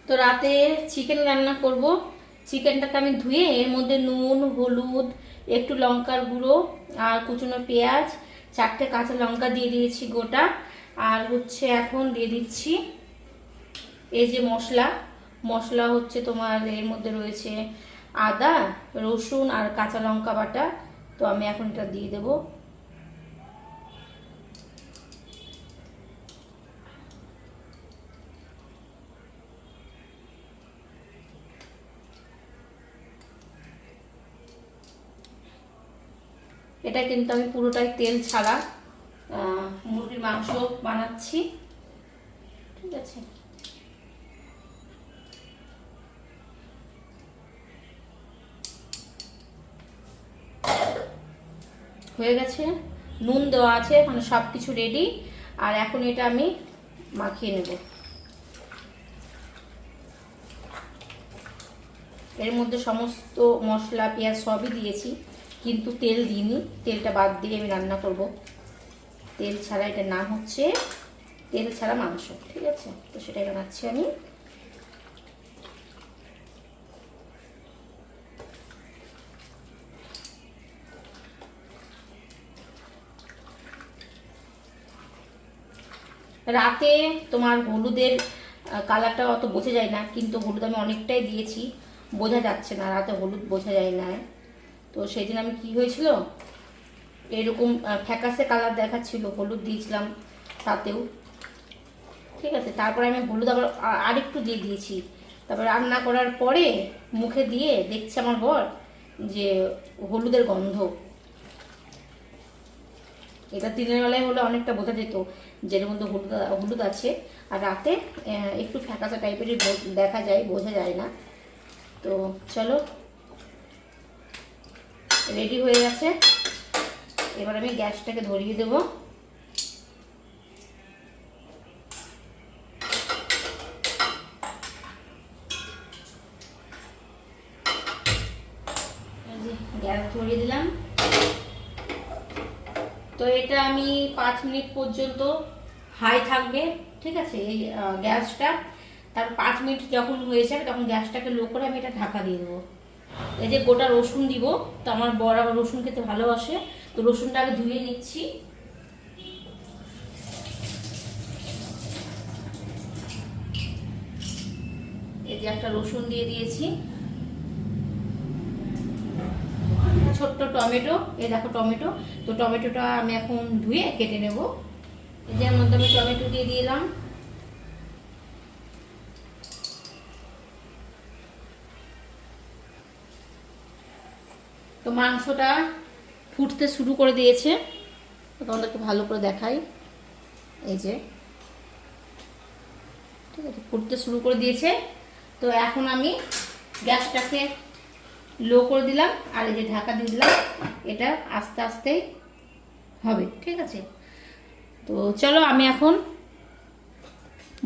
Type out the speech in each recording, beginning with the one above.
তো রাতে চিকেন রান্না করব। চিকেনটাকে আমি ধুয়ে এর মধ্যে নুন, হলুদ, একটু লঙ্কার গুঁড়ো আর কুচনো পেঁয়াজ, 4টে কাঁচা লঙ্কা দিয়ে দিয়েছি গোটা। আর হচ্ছে এখন দিয়ে দিচ্ছি এই যে মশলা। মশলা হচ্ছে তোমার এর মধ্যে রয়েছে আদা, রসুন আর কাঁচা লঙ্কা বাটা। তো আমি এখন এটা দিয়ে দেবো। এটা কিন্তু আমি পুরোটাই তেল ছাড়া মুরগির মাংস বানাচ্ছি, ঠিক আছে। হয়ে গেছে, নুন দেওয়া আছে, মানে সব কিছু রেডি। আর এখন এটা আমি মাখিয়ে নেব। এর মধ্যে সমস্ত মশলা পেঁয়াজ সবই দিয়েছি, কিন্তু তেল দিইনি। তেলটা বাদ দিয়ে আমি রান্না করব। তেল ছাড়া, এটার নাম হচ্ছে তেল ছাড়া মাংস, ঠিক আছে। তো সেটাই বানাচ্ছি আমি। রাতে তোমার হলুদের কালারটা অত বোঝা যায় না, কিন্তু হলুদ আমি অনেকটাই দিয়েছি, বোঝা যাচ্ছে না, রাতে হলুদ বোঝা যায় না। তো সেই দিন আমি কি হয়েছিল, এরকম ফ্যাকাসে কালার দেখাচ্ছিল, হলুদ দিয়েছিলাম তাতেও, ঠিক আছে। তারপরে আমি হলুদ আবার আরেকটু দিয়ে দিয়েছি। তারপর রান্না করার পরে মুখে দিয়ে দেখছে আমার বর যে হলুদের গন্ধ। এটা দিনের বেলায় হলে অনেকটা বোঝা যেত যে এর মধ্যে হলুদ হলুদ আছে, আর রাতে একটু ফ্যাকাসা টাইপেরই দেখা যায়, বোঝা যায় না। তো চলো, রেডি হয়ে গেছে। এবার আমি গ্যাসটাকে ধরিয়ে দেব। গ্যাস ধরিয়ে দিলাম। তো এটা আমি 5 মিনিট পর্যন্ত হাই থাকবে, ঠিক আছে, এই গ্যাসটা। তারপর 5 মিনিট যখন হয়ে যাবে তখন গ্যাসটাকে লো করে আমি এটা ঢাকা দিয়ে দেবো। এই যে গোটা রসুন দিব, তো আমার বর আবার রসুন খেতে ভালোবাসে, তো রসুনটা আগে ধুয়ে নিচ্ছি। এই যে একটা রসুন দিয়ে দিয়েছি, ছোট্ট টমেটো, এই দেখো টমেটো। তো টমেটোটা আমি এখন ধুয়ে কেটে নেব। এই যে এর মধ্যে আমি টমেটো দিয়ে দিলাম। তো মাংসটা ফুটতে শুরু করে দিয়েছে, তোমাদেরকে ভালো করে দেখাই। এই যে, ঠিক আছে, ফুটতে শুরু করে দিয়েছে। তো এখন আমি গ্যাসটাকে লো করে দিলাম, আর এই যে ঢাকা দিয়ে দিলাম। এটা আস্তে আস্তেই হবে, ঠিক আছে। তো চলো আমি এখন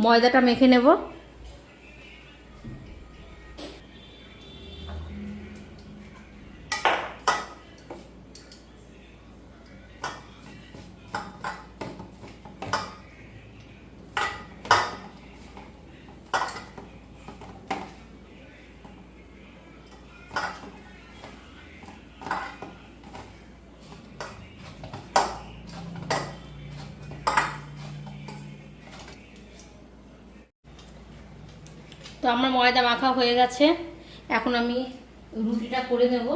ময়দাটা মেখে নেব। তো আমার ময়দা মাখা হয়ে গেছে, এখন আমি রুটিটা করে নেব।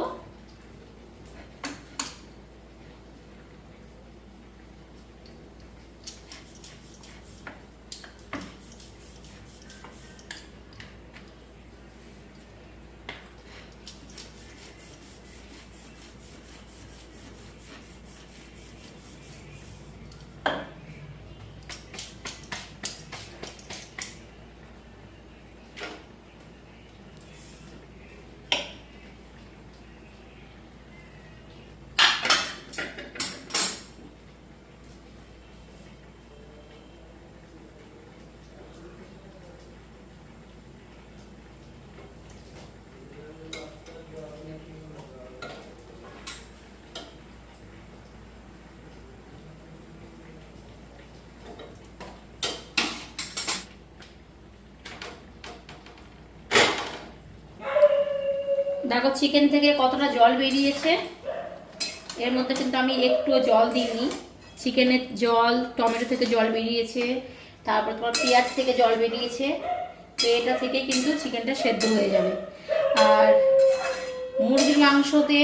দেখো চিকেন থেকে কতটা জল বেরিয়েছে। এর মধ্যে কিন্তু আমি একটুও জল দিইনি। চিকেনের জল, টমেটো থেকে জল বেরিয়েছে, তারপর তোমার পেঁয়াজ থেকে জল বেরিয়েছে। তো এটা থেকে কিন্তু চিকেনটা সেদ্ধ হয়ে যাবে। আর মুরগির মাংসতে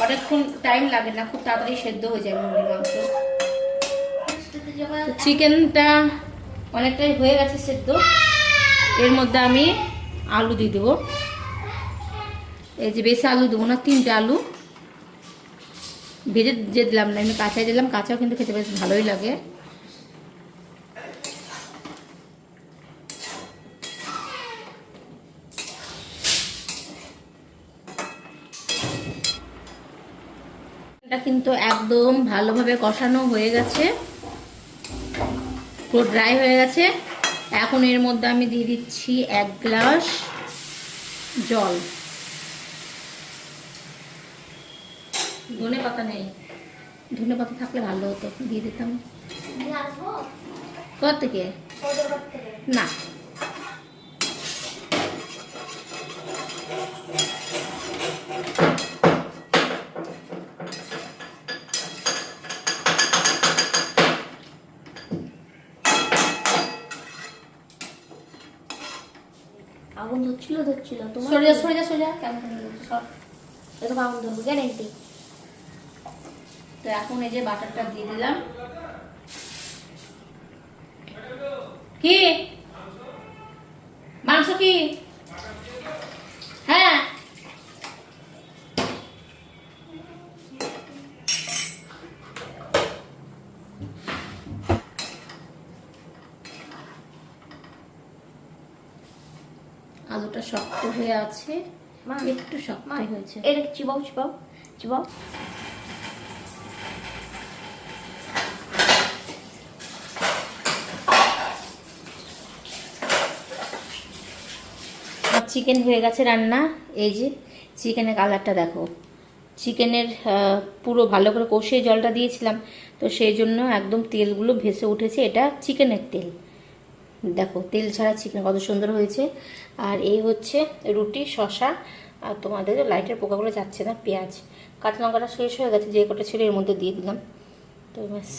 অনেকক্ষণ টাইম লাগে না, খুব তাড়াতাড়ি সেদ্ধ হয়ে যায় মুরগির মাংস। তো চিকেনটা অনেকটাই হয়ে গেছে সেদ্ধ। এর মধ্যে আমি আলু দিয়ে দেবো। এই যে বেশি আলু দেবো না, 3টে আলু ভেজে যে দিলাম না, আমি কাঁচাই দিলাম। কাঁচাও কিন্তু খেতে বেশ ভালোই লাগে। এটা কিন্তু একদম ভালোভাবে কষানো হয়ে গেছে, পুরো ড্রাই হয়ে গেছে। এখন এর মধ্যে আমি দিয়ে দিচ্ছি 1 গ্লাস জল। ধনে পাতা নেই, ধনে পাতা থাকলে ভালো হতো, দিয়ে দিতাম। কোথা থেকে? না, আগুন ধরছিল তোমার। সরে যা কেমন সব এরকম আগুন ধরবো গ্যারেন্টি। তো এখন এই যে বাটারটা দিয়ে দিলাম। কি মাংস? কি? হ্যাঁ, আলুটা শক্ত হয়ে আছে, একটু শক্ত হয়েছে। এটা চিবাও চিবাও চিবাও। চিকেন হয়ে গেছে রান্না। এই যে চিকেনের কালারটা দেখো। চিকেনের পুরো ভালো করে কষিয়ে জলটা দিয়েছিলাম, তো সেই জন্য একদম তেলগুলো ভেসে উঠেছে। এটা চিকেনের তেল, দেখো তেল ছাড়া চিকেন কত সুন্দর হয়েছে। আর এই হচ্ছে রুটি, শসা, আর তোমাদের লাইটের পোকাগুলো যাচ্ছে না, পেঁয়াজ, কাঁচা লঙ্কাটা শেষ হয়ে গেছে, যে কটা ছিল এর মধ্যে দিয়ে দিলাম। তো ব্যাস।